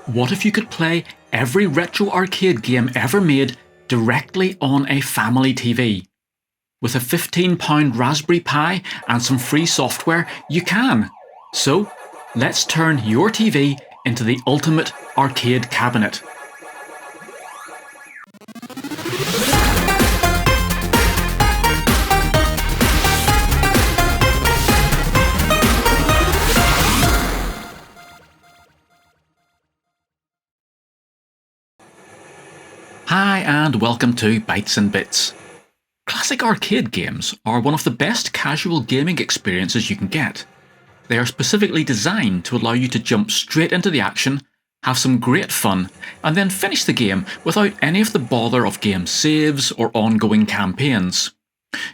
What if you could play every retro arcade game ever made directly on a family TV? With a £15 Raspberry Pi and some free software, you can. So, let's turn your TV into the ultimate arcade cabinet. Hi and welcome to Bytes and Bits. Classic arcade games are one of the best casual gaming experiences you can get. They are specifically designed to allow you to jump straight into the action, have some great fun, and then finish the game without any of the bother of game saves or ongoing campaigns.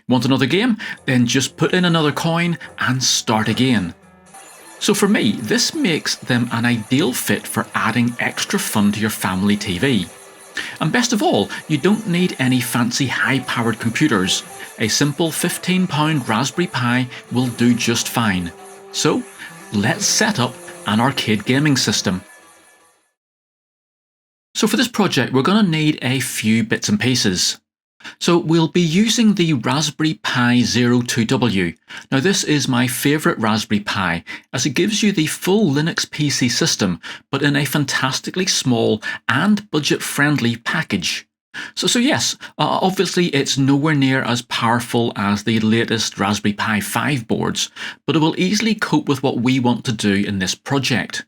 Want another game? Then just put in another coin and start again. So for me, this makes them an ideal fit for adding extra fun to your family TV. And best of all, you don't need any fancy high-powered computers. A simple £15 Raspberry Pi will do just fine. So, let's set up an arcade gaming system. So for this project, we're going to need a few bits and pieces. So we'll be using the Raspberry Pi Zero 2W. Now this is my favourite Raspberry Pi as it gives you the full Linux PC system but in a fantastically small and budget-friendly package. So yes, obviously it's nowhere near as powerful as the latest Raspberry Pi 5 boards, but it will easily cope with what we want to do in this project.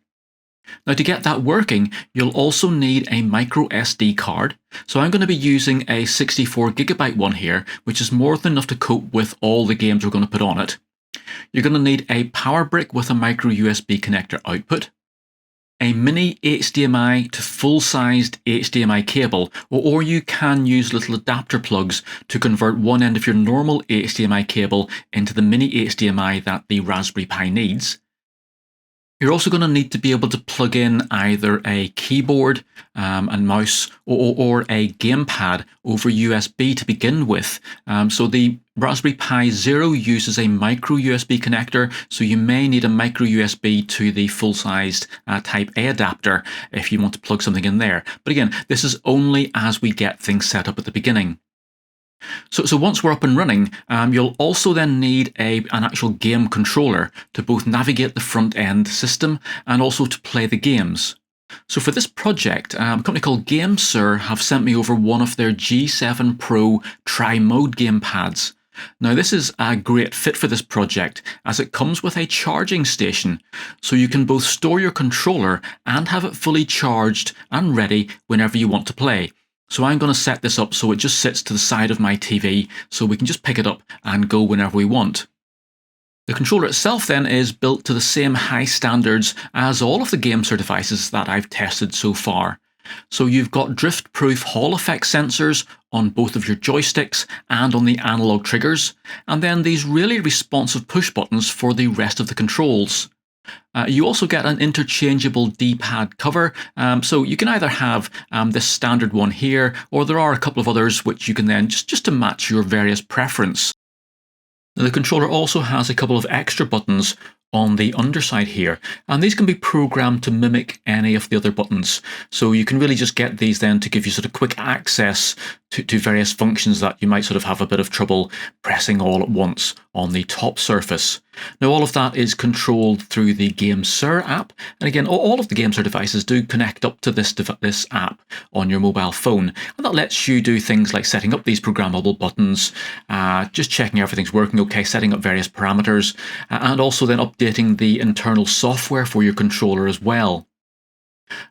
Now to get that working, you'll also need a micro SD card. So I'm going to be using a 64GB one here, which is more than enough to cope with all the games we're going to put on it. You're going to need a power brick with a micro USB connector output, a mini HDMI to full-sized HDMI cable, or you can use little adapter plugs to convert one end of your normal HDMI cable into the mini HDMI that the Raspberry Pi needs. You're also going to need to be able to plug in either a keyboard and mouse or a gamepad over USB to begin with. So the Raspberry Pi Zero uses a micro USB connector, so you may need a micro USB to the full-sized Type A adapter if you want to plug something in there. But again, this is only as we get things set up at the beginning. So once we're up and running, you'll also then need an actual game controller to both navigate the front-end system and also to play the games. So for this project, a company called Batocera have sent me over one of their G7 Pro tri-mode gamepads. Now this is a great fit for this project as it comes with a charging station, so you can both store your controller and have it fully charged and ready whenever you want to play. So I'm going to set this up so it just sits to the side of my TV so we can just pick it up and go whenever we want. The controller itself then is built to the same high standards as all of the Batocera devices that I've tested so far. So you've got drift-proof Hall effect sensors on both of your joysticks and on the analog triggers, and then these really responsive push buttons for the rest of the controls. You also get an interchangeable D-pad cover, so you can either have this standard one here, or there are a couple of others which you can then just to match your various preference. Now, the controller also has a couple of extra buttons on the underside here, and these can be programmed to mimic any of the other buttons. So you can really just get these then to give you sort of quick access to various functions that you might sort of have a bit of trouble pressing all at once on the top surface. Now all of that is controlled through the Batocera app, and again all of the Batocera devices do connect up to this app on your mobile phone, and that lets you do things like setting up these programmable buttons, just checking everything's working okay, setting up various parameters, and also then updating the internal software for your controller as well.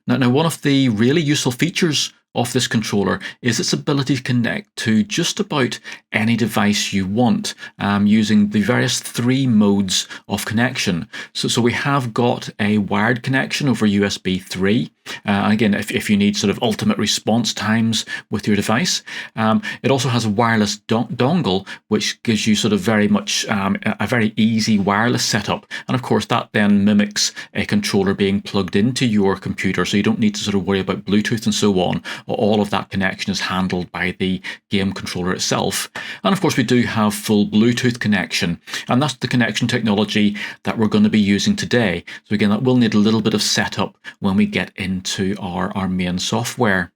Now one of the really useful features of this controller is its ability to connect to just about any device you want using the various 3 modes of connection. So we have got a wired connection over USB 3. Again, if you need sort of ultimate response times with your device. It also has a wireless dongle, which gives you sort of very much a very easy wireless setup. And of course, that then mimics a controller being plugged into your computer, so you don't need to sort of worry about Bluetooth and so on. All of that connection is handled by the game controller itself. And of course, we do have full Bluetooth connection, and that's the connection technology that we're going to be using today. So again, that will need a little bit of setup when we get into into our main software.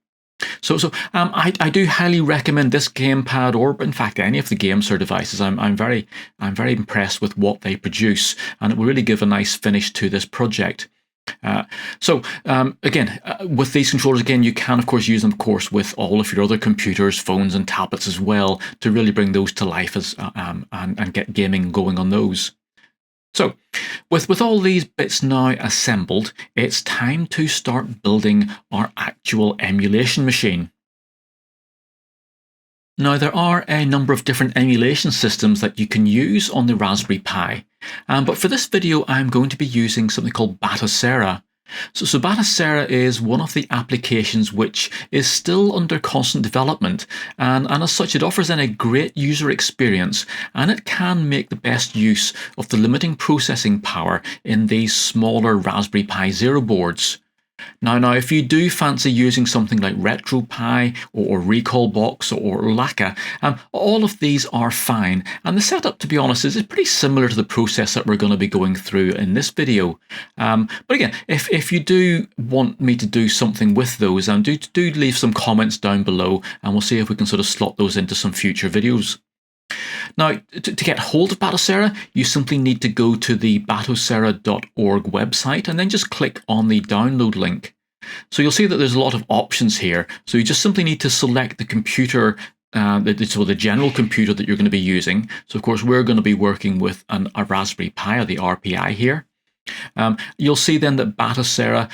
I do highly recommend this gamepad, or in fact any of the GameSir devices. I'm very impressed with what they produce, and it will really give a nice finish to this project. Again, with these controllers, again, you can of course use them, of course, with all of your other computers, phones, and tablets as well, to really bring those to life and get gaming going on those. So, with all these bits now assembled, it's time to start building our actual emulation machine. Now, there are a number of different emulation systems that you can use on the Raspberry Pi, but for this video I'm going to be using something called Batocera. So Batocera is one of the applications which is still under constant development, and as such it offers then a great user experience, and it can make the best use of the limiting processing power in these smaller Raspberry Pi Zero boards. Now, if you do fancy using something like RetroPie or Recalbox or Laka, all of these are fine, and the setup, to be honest, is pretty similar to the process that we're going to be going through in this video. But again, if you do want me to do something with those, do leave some comments down below, and we'll see if we can sort of slot those into some future videos. Now, to get hold of Batocera, you simply need to go to the batocera.org website and then just click on the download link. So you'll see that there's a lot of options here. So you just simply need to select the computer, the general computer that you're going to be using. So of course we're going to be working with a Raspberry Pi, or the RPI here. You'll see then that Batocera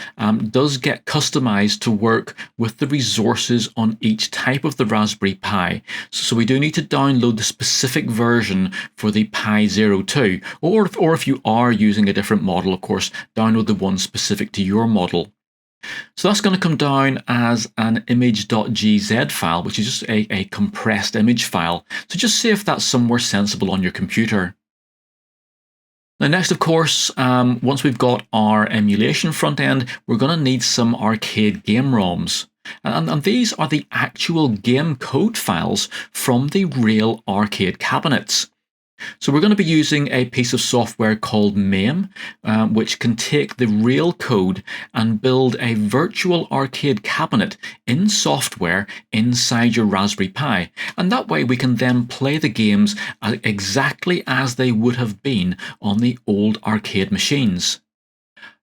does get customized to work with the resources on each type of the Raspberry Pi. So we do need to download the specific version for the Pi 02, or if you are using a different model, of course, download the one specific to your model. So that's going to come down as an image.gz file, which is just a compressed image file. So just see if that's somewhere sensible on your computer. Now next, of course, once we've got our emulation front end, we're going to need some arcade game ROMs. And these are the actual game code files from the real arcade cabinets. So we're going to be using a piece of software called MAME, which can take the real code and build a virtual arcade cabinet in software inside your Raspberry Pi. And that way we can then play the games exactly as they would have been on the old arcade machines.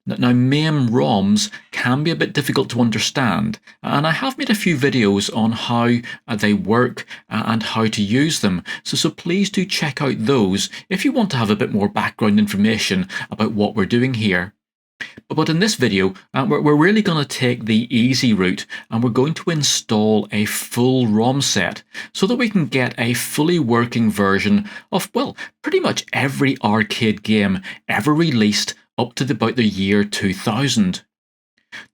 Now, MAME ROMs can be a bit difficult to understand, and I have made a few videos on how they work and how to use them, so please do check out those if you want to have a bit more background information about what we're doing here. But in this video, we're really going to take the easy route, and we're going to install a full ROM set so that we can get a fully working version of, well, pretty much every arcade game ever released up to about the year 2000.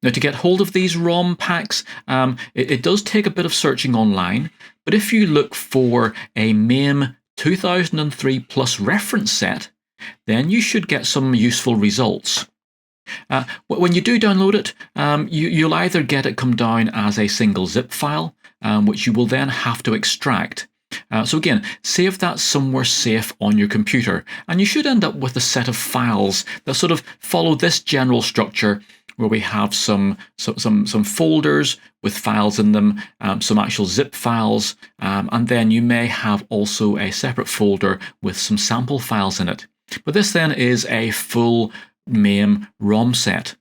Now, to get hold of these ROM packs, it does take a bit of searching online, but if you look for a MAME 2003 plus reference set, then you should get some useful results. When you do download it, you'll either get it come down as a single zip file, which you will then have to extract. So again, save that somewhere safe on your computer, and you should end up with a set of files that sort of follow this general structure, where we have some folders with files in them, some actual zip files, and then you may have also a separate folder with some sample files in it. But this then is a full MAME ROM set.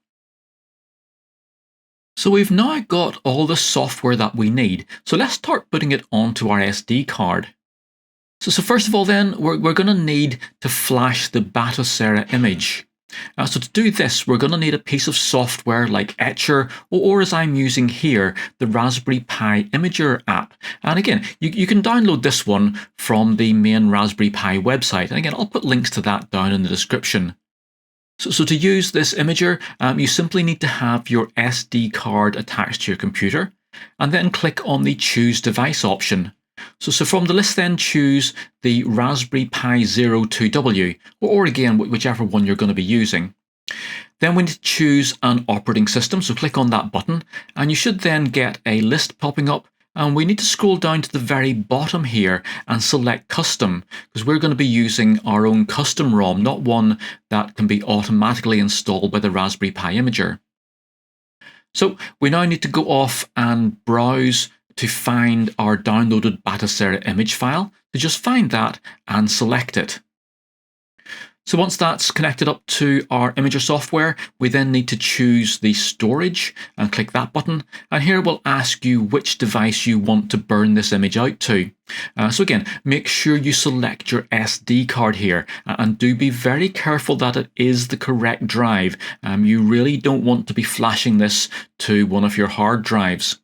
So we've now got all the software that we need. So let's start putting it onto our SD card. So first of all then, we're going to need to flash the Batocera image. So to do this, we're going to need a piece of software like Etcher, or as I'm using here, the Raspberry Pi Imager app. And again, you can download this one from the main Raspberry Pi website. And again, I'll put links to that down in the description. So to use this imager, you simply need to have your SD card attached to your computer, and then click on the Choose Device option. So from the list then choose the Raspberry Pi 02W, or again, whichever one you're going to be using. Then we need to choose an operating system, so click on that button, and you should then get a list popping up. And we need to scroll down to the very bottom here and select Custom, because we're going to be using our own custom ROM, not one that can be automatically installed by the Raspberry Pi Imager. So we now need to go off and browse to find our downloaded Batocera image file. So just find that and select it. So once that's connected up to our Imager software, we then need to choose the storage and click that button. And here it will ask you which device you want to burn this image out to. So again, make sure you select your SD card here and do be very careful that it is the correct drive. You really don't want to be flashing this to one of your hard drives.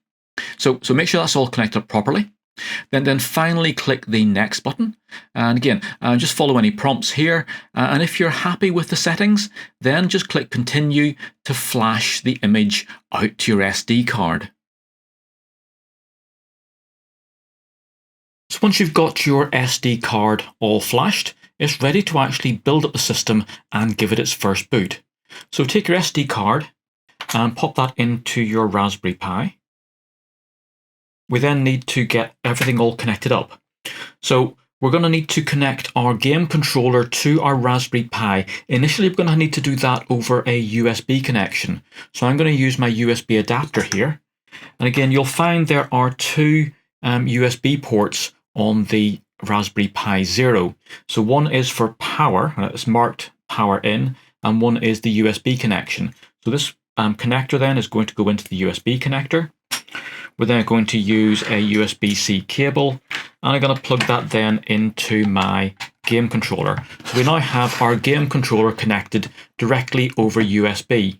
So make sure that's all connected up properly. Then finally click the next button, and again just follow any prompts here, and if you're happy with the settings, then just click continue to flash the image out to your SD card. So once you've got your SD card all flashed, it's ready to actually build up the system and give it its first boot. So take your SD card and pop that into your Raspberry Pi. We then need to get everything all connected up. So we're going to need to connect our game controller to our Raspberry Pi. Initially, we're going to need to do that over a USB connection. So I'm going to use my USB adapter here. And again, you'll find there are two USB ports on the Raspberry Pi Zero. So one is for power, and it's marked power in, and one is the USB connection. So this connector then is going to go into the USB connector. We're then going to use a USB-C cable, and I'm going to plug that then into my game controller. So we now have our game controller connected directly over USB.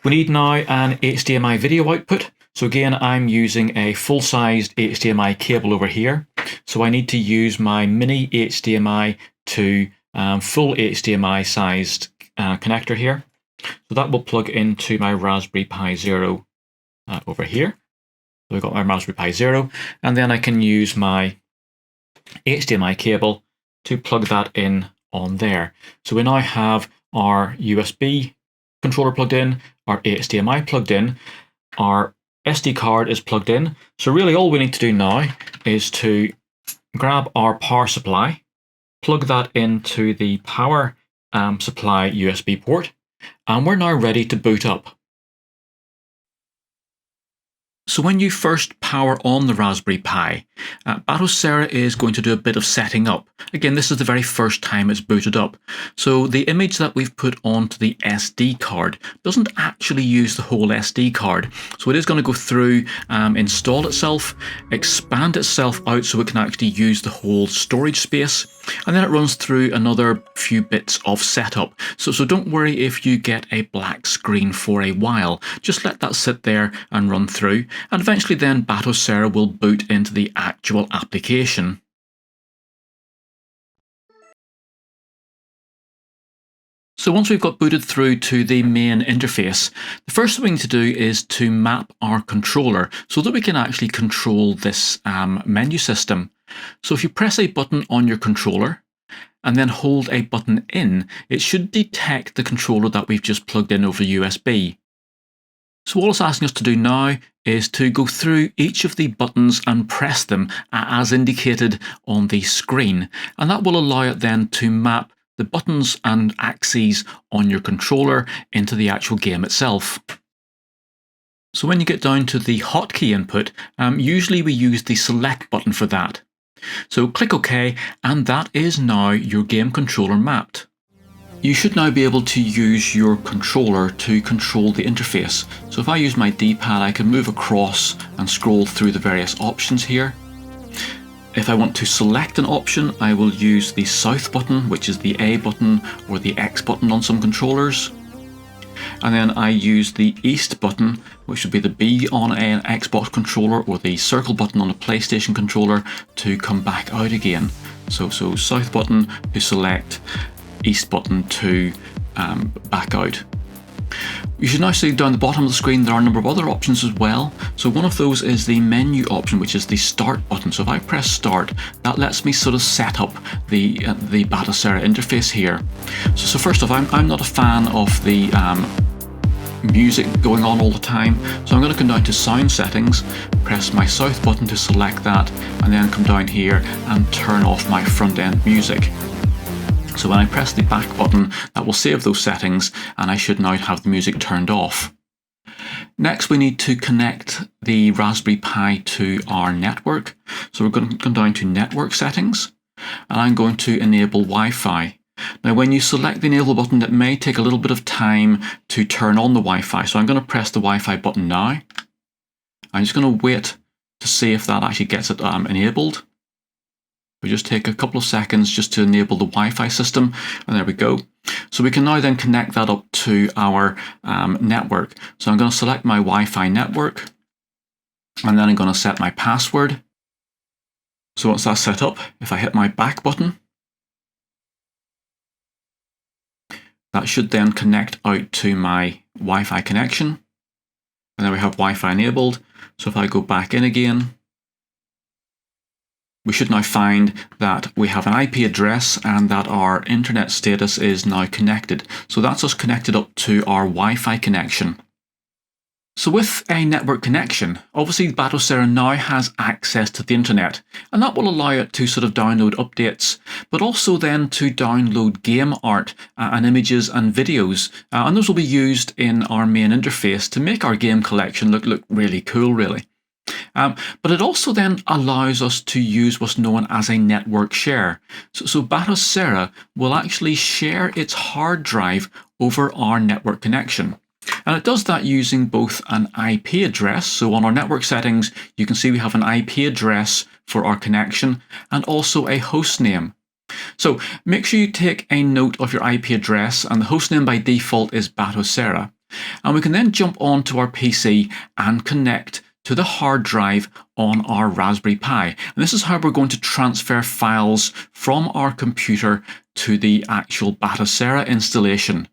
We need now an HDMI video output. So again, I'm using a full-sized HDMI cable over here. So I need to use my mini HDMI to full HDMI sized connector here. So that will plug into my Raspberry Pi Zero over here. So we've got my Raspberry Pi Zero, and then I can use my HDMI cable to plug that in on there. So we now have our USB controller plugged in, our HDMI plugged in, our SD card is plugged in. So really all we need to do now is to grab our power supply, plug that into the power supply USB port, and we're now ready to boot up. So when you first power on the Raspberry Pi, Batocera is going to do a bit of setting up. Again, this is the very first time it's booted up. So the image that we've put onto the SD card doesn't actually use the whole SD card. So it is going to go through, install itself, expand itself out so it can actually use the whole storage space, and then it runs through another few bits of setup. So don't worry if you get a black screen for a while. Just let that sit there and run through. And eventually then Batocera will boot into the actual application. So once we've got booted through to the main interface, the first thing we need to do is to map our controller so that we can actually control this menu system. So if you press a button on your controller and then hold a button in, it should detect the controller that we've just plugged in over USB. So all it's asking us to do now is to go through each of the buttons and press them as indicated on the screen, and that will allow it then to map the buttons and axes on your controller into the actual game itself. So when you get down to the hotkey input, usually we use the select button for that. So click OK, and that is now your game controller mapped. You should now be able to use your controller to control the interface. So if I use my D-pad, I can move across and scroll through the various options here. If I want to select an option, I will use the south button, which is the A button, or the X button on some controllers. And then I use the east button, which would be the B on an Xbox controller, or the circle button on a PlayStation controller, to come back out again. So south button to select, east button to back out. You should now see down the bottom of the screen there are a number of other options as well. So one of those is the menu option, which is the start button. So if I press start, that lets me sort of set up the Batocera interface here. So first off, I'm not a fan of the music going on all the time, so I'm going to come down to sound settings, press my south button to select that, and then come down here and turn off my front end music. So when I press the back button, that will save those settings, and I should now have the music turned off. Next, we need to connect the Raspberry Pi to our network. So we're going to go down to Network Settings, and I'm going to enable Wi-Fi. Now, when you select the Enable button, it may take a little bit of time to turn on the Wi-Fi. So I'm going to press the Wi-Fi button now. I'm just going to wait to see if that actually gets it enabled. We just take a couple of seconds just to enable the Wi-Fi system, and there we go. So we can now then connect that up to our network. So I'm going to select my Wi-Fi network, and then I'm going to set my password. So once that's set up, if I hit my back button, that should then connect out to my Wi-Fi connection. And then we have Wi-Fi enabled. So if I go back in again, we should now find that we have an IP address and that our internet status is now connected. So that's us connected up to our Wi-Fi connection. So with a network connection, obviously Batocera now has access to the internet, and that will allow it to sort of download updates, but also then to download game art and images and videos, and those will be used in our main interface to make our game collection look really cool, really. But it also then allows us to use what's known as a network share. So Batocera will actually share its hard drive over our network connection. And it does that using both an IP address. So on our network settings, you can see we have an IP address for our connection and also a host name. So make sure you take a note of your IP address, and the host name by default is Batocera. And we can then jump onto our PC and connect to the hard drive on our Raspberry Pi. And this is how we're going to transfer files from our computer to the actual Batocera installation.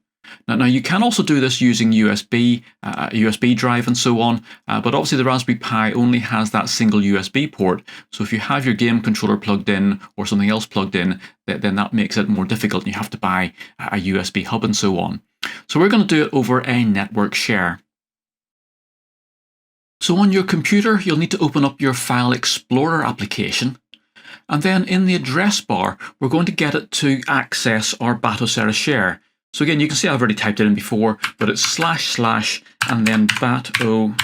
Now you can also do this using USB, USB drive and so on, but obviously the Raspberry Pi only has that single USB port. So if you have your game controller plugged in or something else plugged in, then that makes it more difficult. You have to buy a USB hub and so on. So we're going to do it over a network share. So on your computer, you'll need to open up your File Explorer application. And then in the address bar, we're going to get it to access our Batocera share. So again, you can see I've already typed it in before, but it's / and then Batocera.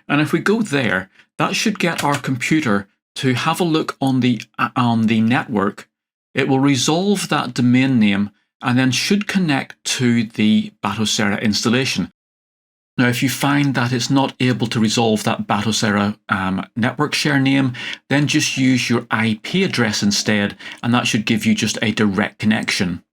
And if we go there, that should get our computer to have a look on the network. It will resolve that domain name and then should connect to the Batocera installation. Now, if you find that it's not able to resolve that Batocera network share name, then just use your IP address instead, and that should give you just a direct connection.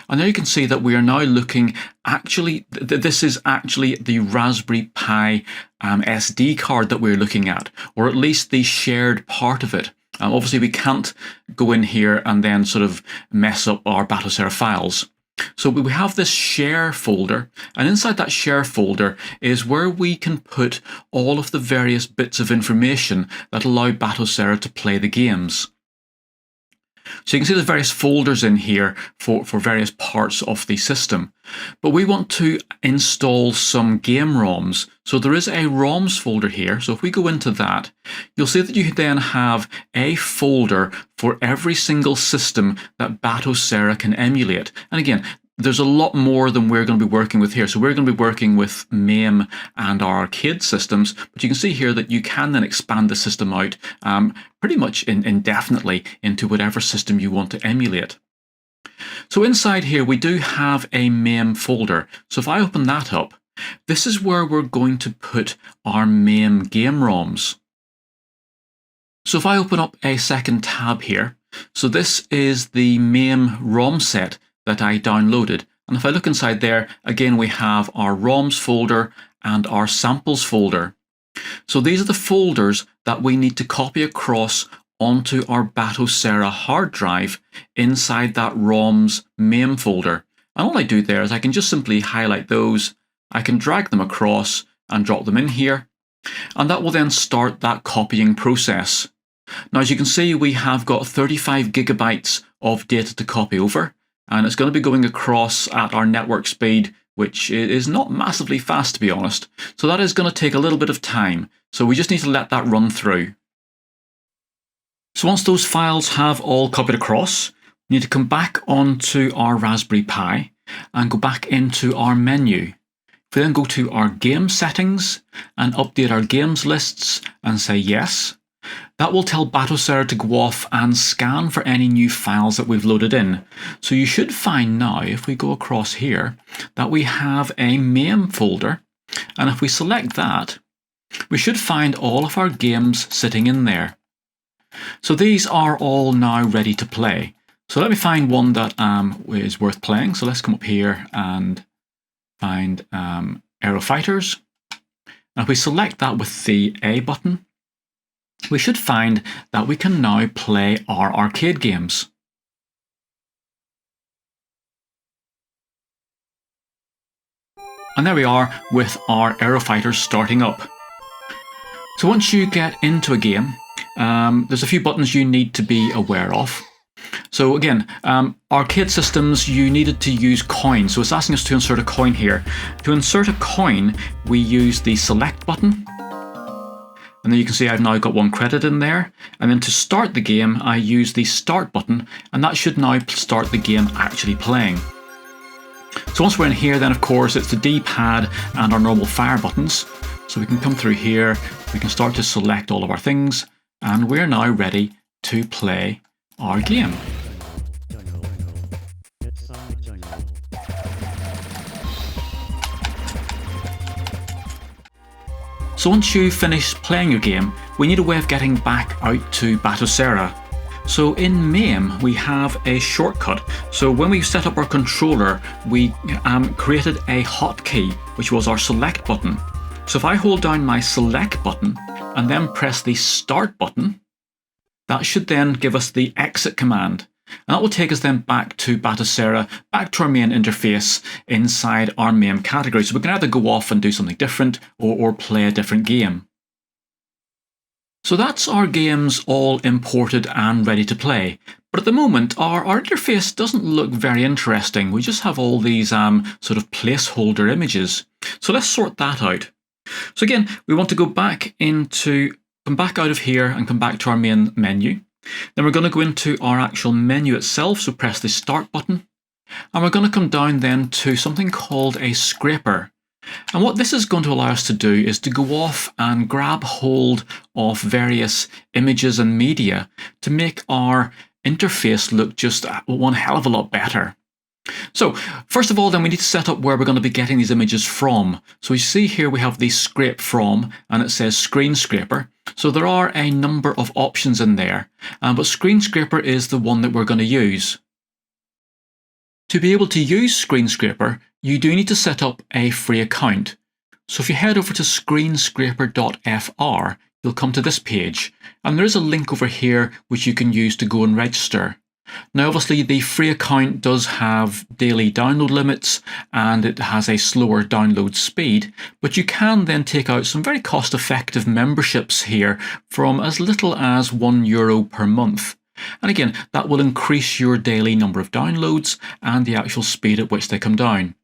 And there you can see that we are now looking, actually, this is actually the Raspberry Pi SD card that we're looking at, or at least the shared part of it. Obviously, we can't go in here and then sort of mess up our Batocera files. So we have this share folder, and inside that share folder is where we can put all of the various bits of information that allow Batocera to play the games. So you can see there's various folders in here for various parts of the system. But we want to install some game ROMs. So there is a ROMs folder here. So if we go into that, you'll see that you then have a folder for every single system that Batocera can emulate. And again, there's a lot more than we're going to be working with here. So we're going to be working with MAME and our arcade systems, but you can see here that you can then expand the system out pretty much indefinitely into whatever system you want to emulate. So inside here, we do have a MAME folder. So if I open that up, this is where we're going to put our MAME game ROMs. So if I open up a second tab here, so this is the MAME ROM set that I downloaded. And if I look inside there, again, we have our ROMs folder and our samples folder. So these are the folders that we need to copy across onto our Batocera hard drive inside that ROMs MAME folder. And all I do there is I can just simply highlight those. I can drag them across and drop them in here. And that will then start that copying process. Now, as you can see, we have got 35 gigabytes of data to copy over. And it's going to be going across at our network speed, which is not massively fast, to be honest. So that is going to take a little bit of time. So we just need to let that run through. So once those files have all copied across, we need to come back onto our Raspberry Pi and go back into our menu. If If we then go to our game settings and update our games lists and say yes, that will tell Batocera to go off and scan for any new files that we've loaded in. So you should find now, if we go across here, that we have a MAME folder, and if we select that, we should find all of our games sitting in there. So these are all now ready to play. So let me find one that is worth playing. So let's come up here and find Aero Fighters. And if we select that with the A button, we should find that we can now play our arcade games. And there we are with our Aero Fighters starting up. So once you get into a game, there's a few buttons you need to be aware of. So again, arcade systems, you needed to use coins. So it's asking us to insert a coin here. To insert a coin, we use the select button. And then you can see I've now got 1 credit in there. And then to start the game, I use the start button, and that should now start the game actually playing. So once we're in here, then of course it's the D-pad and our normal fire buttons. So we can come through here, we can start to select all of our things, and we're now ready to play our game. So once you finish playing your game, we need a way of getting back out to Batocera. So in MAME, we have a shortcut. So when we set up our controller, we created a hotkey, which was our select button. So if I hold down my select button and then press the start button, that should then give us the exit command. And that will take us then back to Batocera, back to our main interface inside our MAME category. So we can either go off and do something different or play a different game. So that's our games all imported and ready to play. But at the moment, our interface doesn't look very interesting. We just have all these sort of placeholder images. So let's sort that out. So again, we want to come back out of here and come back to our main menu. Then we're going to go into our actual menu itself, so press the start button. And we're going to come down then to something called a scraper. And what this is going to allow us to do is to go off and grab hold of various images and media to make our interface look just one hell of a lot better. So first of all, then we need to set up where we're going to be getting these images from. So you see here we have the scrape from, and it says screen scraper. So there are a number of options in there, but screen scraper is the one that we're going to use. To be able to use screen scraper, you do need to set up a free account. So if you head over to screenscraper.fr, you'll come to this page, and there is a link over here which you can use to go and register. Now obviously the free account does have daily download limits and it has a slower download speed, but you can then take out some very cost-effective memberships here from as little as €1 per month. And again, that will increase your daily number of downloads and the actual speed at which they come down.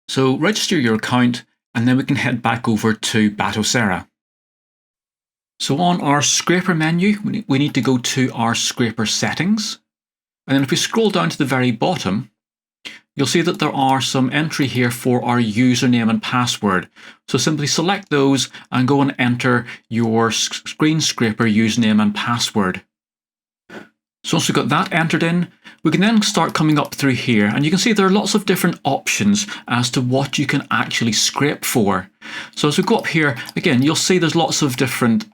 So register your account and then we can head back over to Batocera. So on our scraper menu, we need to go to our scraper settings. And then if we scroll down to the very bottom, you'll see that there are some entry here for our username and password. So simply select those and go and enter your screen scraper username and password. So once we've got that entered in, we can then start coming up through here, and you can see there are lots of different options as to what you can actually scrape for. So as we go up here, again, you'll see there's lots of different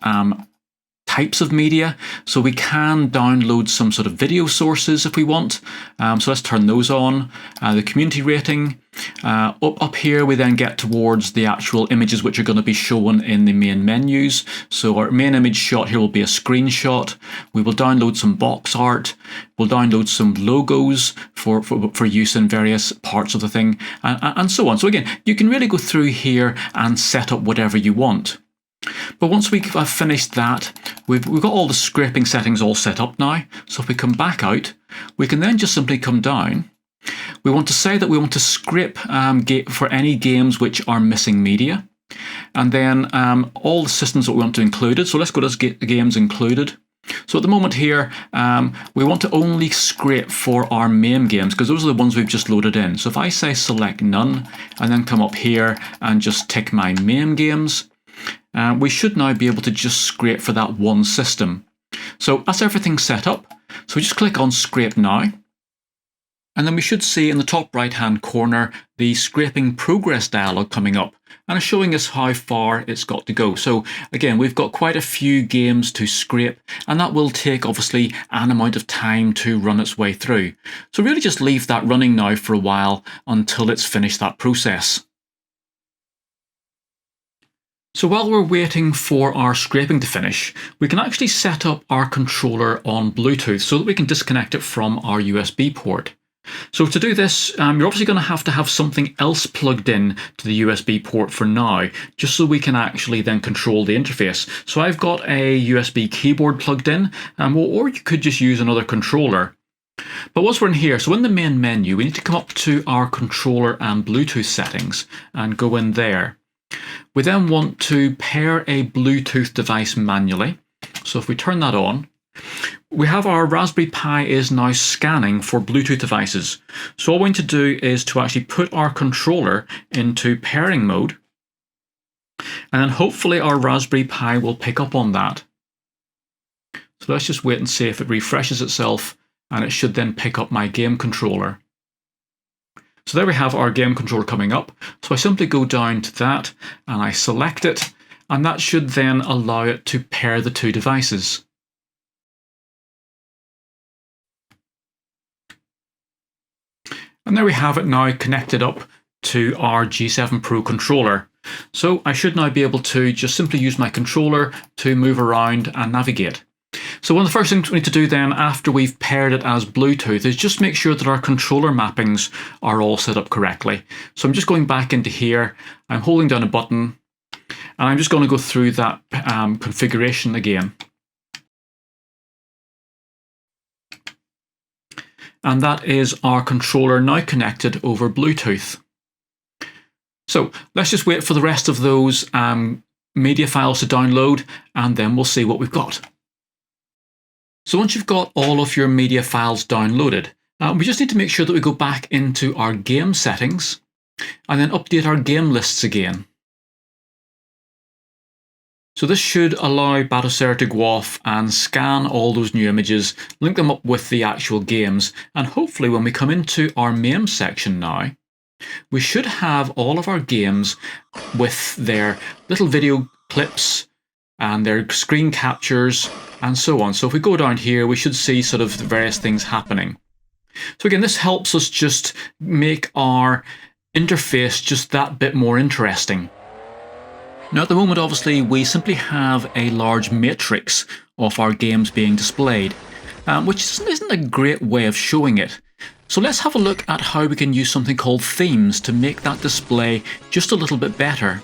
types of media. So we can download some sort of video sources if we want. So let's turn those on. The community rating. Up here we then get towards the actual images which are going to be shown in the main menus. So our main image shot here will be a screenshot. We will download some box art. We'll download some logos for use in various parts of the thing, and so on. So again, you can really go through here and set up whatever you want. But once we have finished that, we've got all the scraping settings all set up now. So if we come back out, we can then just simply come down. We want to say that we want to scrape for any games which are missing media. And then all the systems that we want to include. So let's go to games included. So at the moment here, we want to only scrape for our main games because those are the ones we've just loaded in. So if I say select none and then come up here and just tick my main games, we should now be able to just scrape for that one system. So that's everything set up. So we just click on Scrape Now. And then we should see in the top right hand corner the scraping progress dialog coming up, and it's showing us how far it's got to go. So again, we've got quite a few games to scrape, and that will take obviously an amount of time to run its way through. So really just leave that running now for a while until it's finished that process. So while we're waiting for our scraping to finish, we can actually set up our controller on Bluetooth so that we can disconnect it from our USB port. So to do this, you're obviously going to have something else plugged in to the USB port for now, just so we can actually then control the interface. So I've got a USB keyboard plugged in, or you could just use another controller. But once we're in here, so in the main menu, we need to come up to our controller and Bluetooth settings and go in there. We then want to pair a Bluetooth device manually. So if we turn that on, we have our Raspberry Pi is now scanning for Bluetooth devices. So all we need to do is to actually put our controller into pairing mode, and then hopefully our Raspberry Pi will pick up on that. So let's just wait and see if it refreshes itself, and it should then pick up my game controller. So there we have our game controller coming up. So I simply go down to that and I select it, and that should then allow it to pair the two devices. And there we have it now connected up to our G7 Pro controller. So I should now be able to just simply use my controller to move around and navigate. So one of the first things we need to do then after we've paired it as Bluetooth is just make sure that our controller mappings are all set up correctly. So I'm just going back into here, I'm holding down a button, and I'm just going to go through that configuration again. And that is our controller now connected over Bluetooth. So let's just wait for the rest of those media files to download, and then we'll see what we've got. So once you've got all of your media files downloaded, we just need to make sure that we go back into our game settings and then update our game lists again. So this should allow Batocera to go off and scan all those new images, link them up with the actual games, and hopefully when we come into our MAME section now, we should have all of our games with their little video clips and their screen captures and so on. So if we go down here, we should see sort of the various things happening. So again, this helps us just make our interface just that bit more interesting. Now at the moment, obviously, we simply have a large matrix of our games being displayed, which isn't a great way of showing it. So let's have a look at how we can use something called themes to make that display just a little bit better.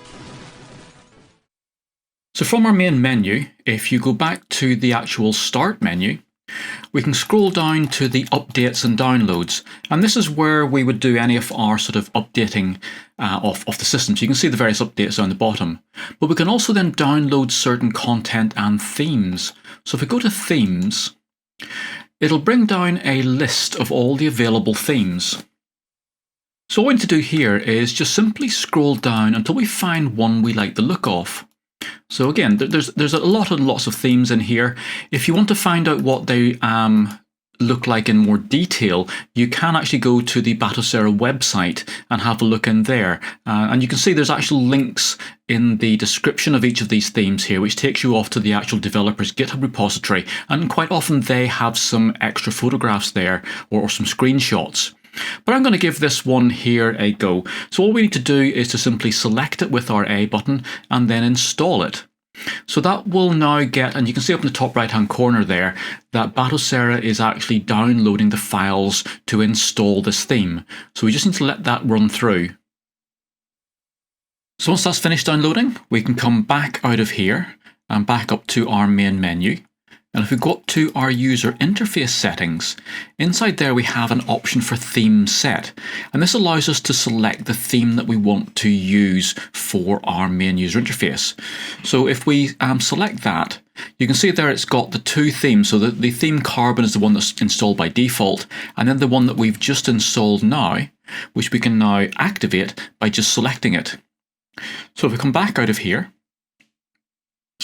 So from our main menu, if you go back to the actual Start menu, we can scroll down to the Updates and Downloads, and this is where we would do any of our sort of updating of the system. So you can see the various updates down the bottom. But we can also then download certain content and themes. So if we go to Themes, it'll bring down a list of all the available themes. So what we need to do here is just simply scroll down until we find one we like the look of. So again, there's a lot and lots of themes in here. If you want to find out what they look like in more detail, you can actually go to the Batocera website and have a look in there. And you can see there's actual links in the description of each of these themes here, which takes you off to the actual developer's GitHub repository. And quite often they have some extra photographs there or some screenshots. But I'm going to give this one here a go. So all we need to do is to simply select it with our A button and then install it. So that will now get, and you can see up in the top right hand corner there, that Batocera is actually downloading the files to install this theme. So we just need to let that run through. So once that's finished downloading, we can come back out of here and back up to our main menu. And if we go up to our user interface settings, inside there we have an option for theme set. And this allows us to select the theme that we want to use for our main user interface. So if we select that, You can see there it's got the two themes. So the theme Carbon is the one that's installed by default, and then the one that we've just installed now, which we can now activate by just selecting it. So if we come back out of here,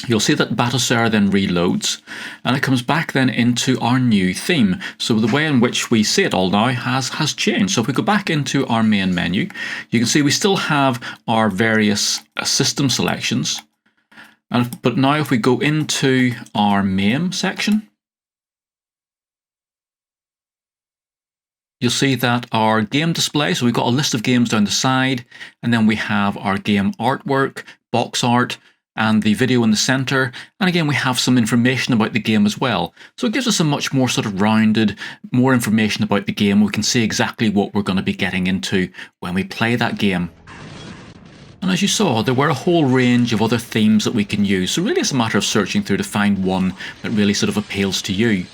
you'll see that Batocera then reloads, and it comes back then into our new theme. So the way in which we see it all now has changed. So if we go back into our main menu, you can see we still have our various system selections. But now if we go into our MAME section, you'll see that our game display, so we've got a list of games down the side, and then we have our game artwork, box art, and the video in the center. And again, we have some information about the game as well. So it gives us a much more sort of rounded, more information about the game. We can see exactly what we're going to be getting into when we play that game. And as you saw, there were a whole range of other themes that we can use. So really it's a matter of searching through to find one that really sort of appeals to you.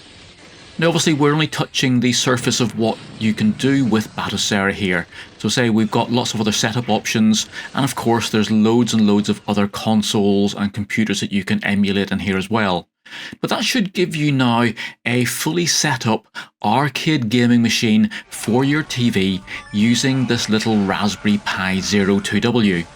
Now obviously we're only touching the surface of what you can do with Batocera here. So say we've got lots of other setup options, and of course there's loads and loads of other consoles and computers that you can emulate in here as well. But that should give you now a fully set up arcade gaming machine for your TV using this little Raspberry Pi 02W.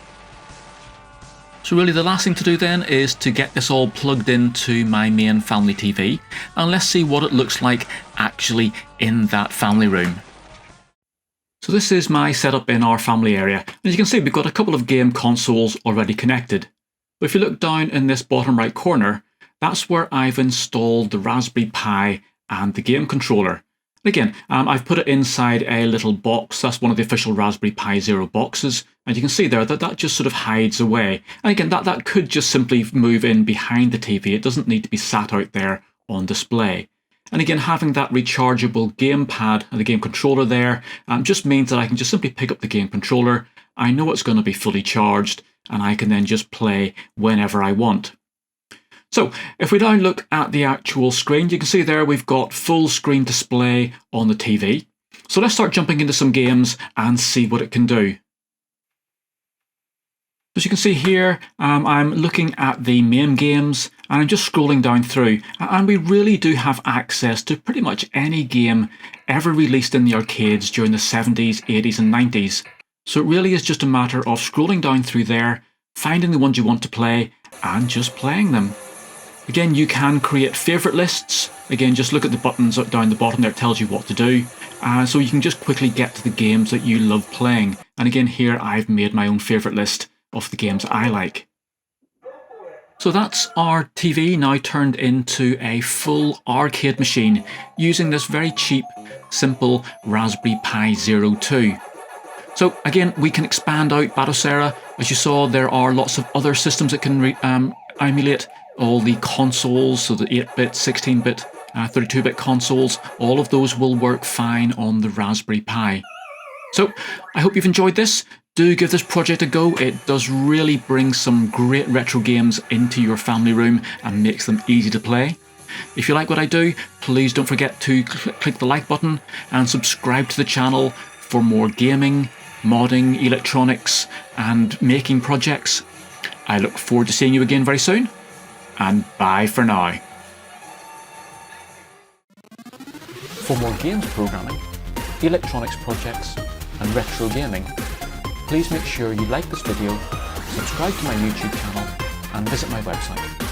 So really the last thing to do then is to get this all plugged into my main family TV, and let's see what it looks like actually in that family room. So this is my setup in our family area. As you can see, we've got a couple of game consoles already connected. But if you look down in this bottom right corner, that's where I've installed the Raspberry Pi and the game controller. And again, I've put it inside a little box. That's one of the official Raspberry Pi Zero boxes. And you can see there that that just sort of hides away. And again, that could just simply move in behind the TV. It doesn't need to be sat out there on display. And again, having that rechargeable gamepad and the game controller there just means that I can just simply pick up the game controller. I know it's going to be fully charged, and I can then just play whenever I want. So if we now look at the actual screen, you can see there we've got full screen display on the TV. So let's start jumping into some games and see what it can do. As you can see here, I'm looking at the MAME games, and I'm just scrolling down through, and we really do have access to pretty much any game ever released in the arcades during the 70s, 80s and 90s. So it really is just a matter of scrolling down through there, finding the ones you want to play, and just playing them. Again, you can create favourite lists. Again, just look at the buttons down the bottom there, it tells you what to do. So you can just quickly get to the games that you love playing. And again, here I've made my own favourite list of the games I like. So that's our TV now turned into a full arcade machine using this very cheap, simple Raspberry Pi 02. So again, we can expand out Batocera. As you saw, there are lots of other systems that can emulate all the consoles, so the 8-bit, 16-bit, 32-bit consoles. All of those will work fine on the Raspberry Pi. So I hope you've enjoyed this. Do give this project a go. It does really bring some great retro games into your family room and makes them easy to play. If you like what I do, please don't forget to click the like button and subscribe to the channel for more gaming, modding, electronics and making projects. I look forward to seeing you again very soon, and bye for now. For more games programming, electronics projects and retro gaming, please make sure you like this video, subscribe to my YouTube channel and visit my website.